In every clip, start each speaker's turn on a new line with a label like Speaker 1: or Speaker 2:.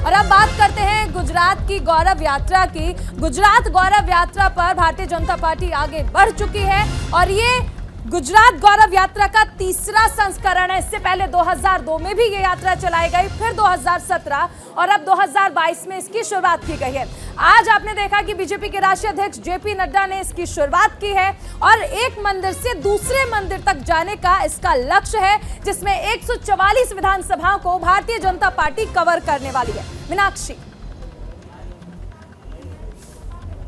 Speaker 1: और अब बात करते हैं गुजरात की गौरव यात्रा की। गुजरात गौरव यात्रा पर भारतीय जनता पार्टी आगे बढ़ चुकी है और ये गुजरात गौरव यात्रा का तीसरा संस्करण है। इससे पहले 2002 में भी ये यात्रा चलाई गई, फिर 2017 और अब 2022 में इसकी शुरुआत की गई है। आज आपने देखा कि बीजेपी के राष्ट्रीय अध्यक्ष जेपी नड्डा ने इसकी शुरुआत की है और एक मंदिर से दूसरे मंदिर तक जाने का इसका लक्ष्य है, जिसमें 144 विधानसभाओं को भारतीय जनता पार्टी कवर करने वाली है। मीनाक्षी।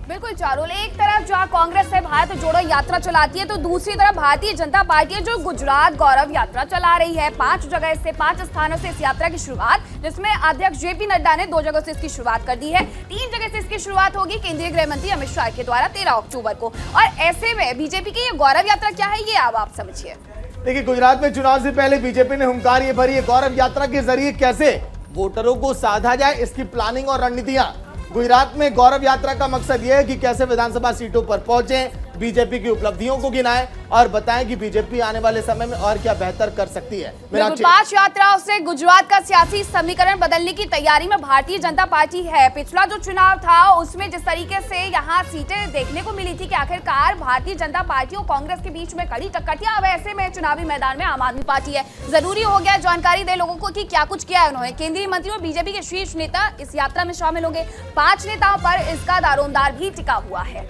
Speaker 2: बिल्कुल चारुल, एक तरफ जहां कांग्रेस है भारत जोड़ो यात्रा चलाती है, तो दूसरी तरफ भारतीय जनता पार्टी है जो गुजरात गौरव यात्रा चला रही है। 5 जगह से 5 स्थानों से इस यात्रा की शुरुआत, जिसमें अध्यक्ष जेपी नड्डा ने 2 जगहों से इसकी शुरुआत कर दी है। 3 जगह से इसकी शुरुआत होगी केंद्रीय गृह मंत्री अमित शाह के द्वारा 13 अक्टूबर को। और ऐसे में बीजेपी की ये गौरव यात्रा क्या है, ये अब आप समझिए।
Speaker 3: देखिए, गुजरात में चुनाव से पहले बीजेपी ने हुंकार ये भरी है गौरव यात्रा के जरिए कैसे वोटरों को साधा जाए, इसकी प्लानिंग और रणनीतियां। गुजरात में गौरव यात्रा का मकसद यह है कि कैसे विधानसभा सीटों पर पहुंचे, बीजेपी की उपलब्धियों को गिनाएं और बताएं कि बीजेपी आने वाले समय में और क्या बेहतर कर सकती है।
Speaker 2: 5 यात्राओं से गुजरात का सियासी समीकरण बदलने की तैयारी में भारतीय जनता पार्टी है। पिछला जो चुनाव था उसमें जिस तरीके से यहाँ सीटें देखने को मिली थी कि आखिरकार भारतीय जनता पार्टी और कांग्रेस के बीच में कड़ी टक्कर थी, अब ऐसे में चुनावी मैदान में आम आदमी पार्टी है। जरूरी हो गया जानकारी दे लोगों को कि क्या कुछ किया है उन्होंने। केंद्रीय मंत्री और बीजेपी के शीर्ष नेता इस यात्रा में शामिल होंगे। 5 नेताओं पर इसका दारोमदार भी टिका हुआ है।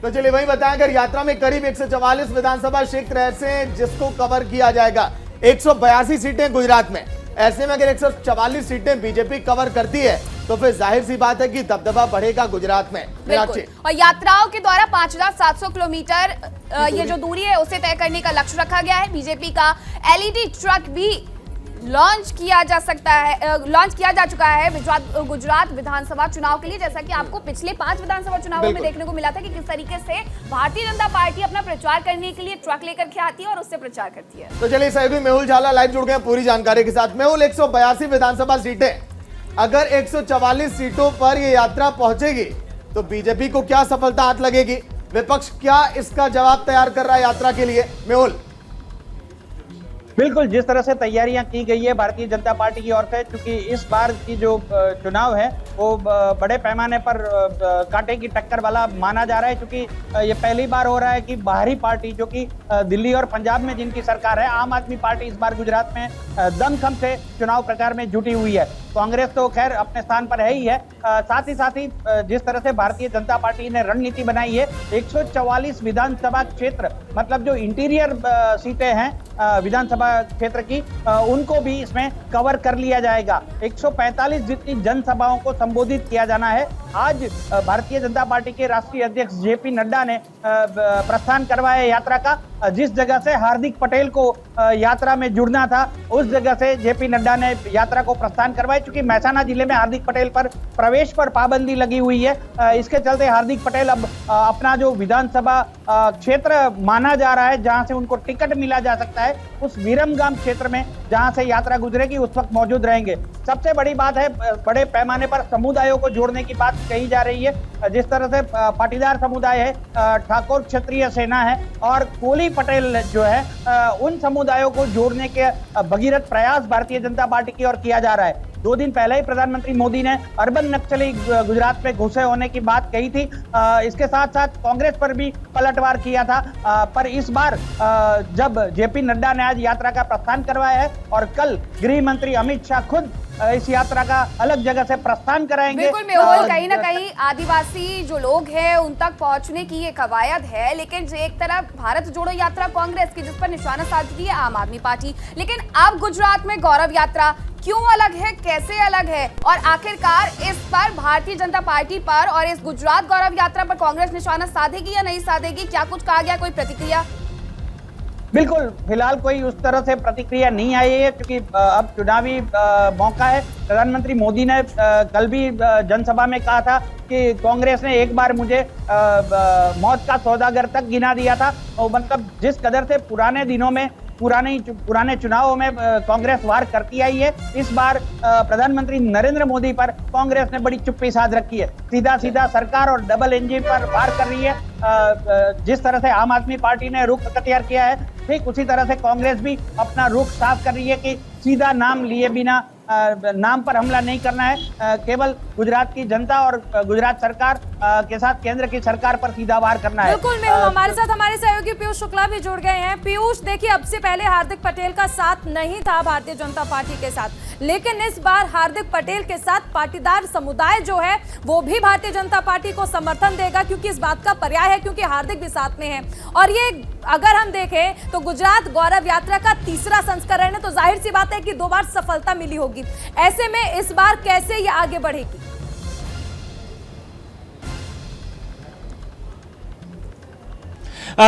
Speaker 3: तो चलिए वही बताएं, अगर यात्रा में करीब 144 विधानसभा क्षेत्र ऐसे हैं जिसको कवर किया जाएगा। 182 सीटें गुजरात में, ऐसे में अगर 144 सीटें बीजेपी कवर करती है तो फिर जाहिर सी बात है कि दबदबा बढ़ेगा गुजरात में।
Speaker 2: और यात्राओं के द्वारा 5700 किलोमीटर ये जो दूरी है उसे तय करने का लक्ष्य रखा गया है। बीजेपी का एलईडी ट्रक भी लॉन्च किया जा चुका है गुजरात विधानसभा चुनाव के लिए। जैसा कि आपको पिछले 5 विधानसभा चुनावों में देखने को मिला था कि किस तरीके से भारतीय जनता पार्टी अपना प्रचार करने के लिए ट्रक लेकर के आती है और उससे प्रचार करती है।
Speaker 3: तो चलिए सहयोगी मेहुल झाला लाइव जुड़ गए पूरी जानकारी के साथ। मेहुल, 182 विधानसभा सीटें, अगर 144 सीटों पर यह यात्रा पहुंचेगी तो बीजेपी को क्या सफलता हाथ लगेगी? विपक्ष क्या इसका जवाब तैयार कर रहा है यात्रा के लिए? मेहुल।
Speaker 4: बिल्कुल, जिस तरह से तैयारियां की गई है भारतीय जनता पार्टी की ओर से, क्योंकि इस बार की जो चुनाव है वो बड़े पैमाने पर कांटे की टक्कर वाला माना जा रहा है, क्योंकि ये पहली बार हो रहा है कि बाहरी पार्टी जो कि दिल्ली और पंजाब में जिनकी सरकार है, आम आदमी पार्टी इस बार गुजरात में दमखम से चुनाव प्रचार में जुटी हुई है। कांग्रेस तो खैर अपने स्थान पर है ही है, साथ ही जिस तरह से भारतीय जनता पार्टी ने रणनीति बनाई है, 144 विधानसभा क्षेत्र, मतलब जो इंटीरियर सीटें हैं विधानसभा क्षेत्र की, उनको भी इसमें कवर कर लिया जाएगा। 145 जितनी जनसभाओं को संबोधित किया जाना है। आज भारतीय जनता पार्टी के राष्ट्रीय अध्यक्ष जेपी नड्डा ने प्रस्थान करवाया यात्रा का। जिस जगह से हार्दिक पटेल को यात्रा में जुड़ना था, उस जगह से जेपी नड्डा ने यात्रा को प्रस्थान करवाया। चूंकि महसाना जिले में हार्दिक पटेल पर प्रवेश पर पाबंदी लगी हुई है, इसके चलते हार्दिक पटेल अब अपना जो विधानसभा क्षेत्र माना जा रहा है, जहां से उनको टिकट मिला जा सकता है, उस विरमगाम क्षेत्र में जहां से यात्रा गुजरेगी उस वक्त मौजूद रहेंगे। सबसे बड़ी बात है, बड़े पैमाने पर समुदायों को जोड़ने की बात कही जा रही है। जिस तरह से पाटीदार समुदाय है, ठाकुर क्षत्रिय सेना है और कोली पटेल जो है, उन समुदायों को जोड़ने के भगीरथ प्रयास भारतीय जनता पार्टी की ओर किया जा रहा है। 2 दिन पहले ही प्रधानमंत्री मोदी ने अर्बन नक्सली गुजरात में घुसे होने की बात कही थी। इसके साथ साथ कांग्रेस पर भी पलटवार किया था, पर इस बार जब जेपी नड्डा ने आज यात्रा का प्रस्थान करवाया है और कल गृह मंत्री अमित शाह खुद इस यात्रा का अलग जगह से प्रस्थान कराएंगे।
Speaker 2: बिल्कुल मेहुल, कहीं ना कहीं आदिवासी जो लोग हैं उन तक पहुंचने की ये कवायद है, लेकिन एक तरफ भारत जोड़ो यात्रा कांग्रेस की, जिस पर निशाना साधती है आम आदमी पार्टी, लेकिन अब गुजरात में गौरव यात्रा क्यों अलग है, कैसे अलग है और आखिरकार इस पर भारतीय जनता पार्टी पर और इस गुजरात गौरव यात्रा पर कांग्रेस निशाना साधेगी या नहीं साधेगी? क्या कुछ कहा गया, कोई प्रतिक्रिया?
Speaker 4: बिल्कुल, फिलहाल कोई उस तरह से प्रतिक्रिया नहीं आई है, क्योंकि अब चुनावी मौका है। प्रधानमंत्री मोदी ने कल भी जनसभा में कहा था कि कांग्रेस ने एक बार मुझे मौत का सौदागर तक गिना दिया था। और मतलब जिस कदर से पुराने दिनों में पुराने चुनावों में कांग्रेस वार करती आई है, इस बार प्रधानमंत्री नरेंद्र मोदी पर कांग्रेस ने बड़ी चुप्पी साध रखी है। सीधा सरकार और डबल इंजन पर वार कर रही है। जिस तरह से आम आदमी पार्टी ने रुख अख्तियार किया है, ठीक उसी तरह से कांग्रेस भी अपना रुख साफ कर रही है कि सीधा नाम लिए बिना नाम पर हमला नहीं करना है, केवल गुजरात की जनता और गुजरात सरकार के साथ केंद्र की सरकार पर सीधा वार करना है।
Speaker 1: बिल्कुल मेहुल, हमारे साथ हमारे सहयोगी पीयूष शुक्ला भी जुड़ गए हैं। पीयूष, देखिए अब से पहले हार्दिक पटेल का साथ नहीं था भारतीय जनता पार्टी के साथ, लेकिन इस बार हार्दिक पटेल के साथ पाटीदार समुदाय जो है वो भी भारतीय जनता पार्टी को समर्थन देगा, क्योंकि इस बात का पर्याय है क्योंकि हार्दिक भी साथ में है। और ये अगर हम देखें तो गुजरात गौरव यात्रा का तीसरा संस्करण है, तो जाहिर सी बात है कि 2 बार सफलता मिली होगी। ऐसे में इस बार कैसे ये आगे बढ़ेगी?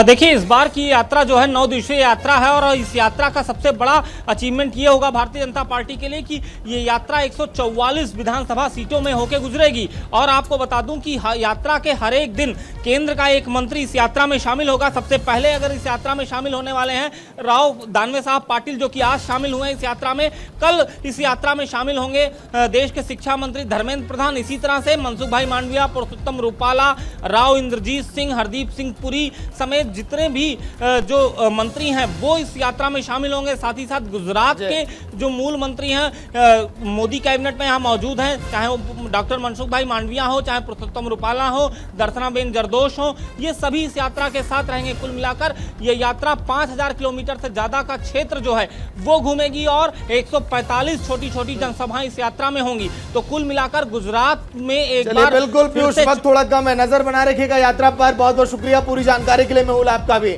Speaker 5: देखिए, इस बार की यात्रा जो है 9 दिवसीय यात्रा है और इस यात्रा का सबसे बड़ा अचीवमेंट ये होगा भारतीय जनता पार्टी के लिए कि ये यात्रा 144 विधानसभा सीटों में होकर गुजरेगी। और आपको बता दूं कि यात्रा के हर एक दिन केंद्र का एक मंत्री इस यात्रा में शामिल होगा। सबसे पहले अगर इस यात्रा में शामिल होने वाले हैं राव दानवे साहब पाटिल, जो कि आज शामिल हुए इस यात्रा में। कल इस यात्रा में शामिल होंगे देश के शिक्षा मंत्री धर्मेंद्र प्रधान, इसी तरह से मनसुख भाई मांडविया, पुरुषोत्तम रूपाला, राव इंद्रजीत सिंह, हरदीप सिंह पुरी समेत जितने भी जो मंत्री हैं वो इस यात्रा में शामिल होंगे। साथ ही साथ गुजरात के जो मूल मंत्री हैं मोदी कैबिनेट में यहाँ मौजूद हैं, चाहे वो डॉक्टर मनसुख भाई मांडविया हो, चाहे पुरुषोत्तम रूपाला हो, दर्शनाबेन जरदोष हो, ये सभी इस यात्रा के साथ रहेंगे। कुल मिलाकर ये यात्रा 5000 किलोमीटर से ज्यादा का क्षेत्र जो है वो घूमेगी और 145 छोटी छोटी जनसभाएं इस यात्रा में होंगी। तो कुल मिलाकर गुजरात में एक बार
Speaker 3: बिल्कुल पीयूष, वक्त थोड़ा कम है, नजर बना रखिएगा यात्रा पर। बहुत बहुत शुक्रिया पूरी जानकारी के लिए मेहुल आपका भी।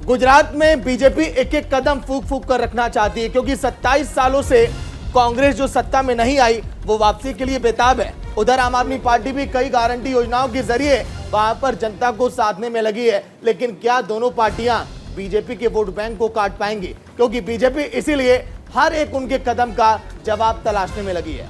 Speaker 3: गुजरात में बीजेपी एक एक कदम फूक फूक कर रखना चाहती है, क्योंकि 27 सालों से कांग्रेस जो सत्ता में नहीं आई वो वापसी के लिए बेताब है। उधर आम आदमी पार्टी भी कई गारंटी योजनाओं के जरिए वहां पर जनता को साधने में लगी है। लेकिन क्या दोनों पार्टियां बीजेपी के वोट बैंक को काट पाएंगी? क्योंकि बीजेपी इसीलिए हर एक उनके कदम का जवाब तलाशने में लगी है।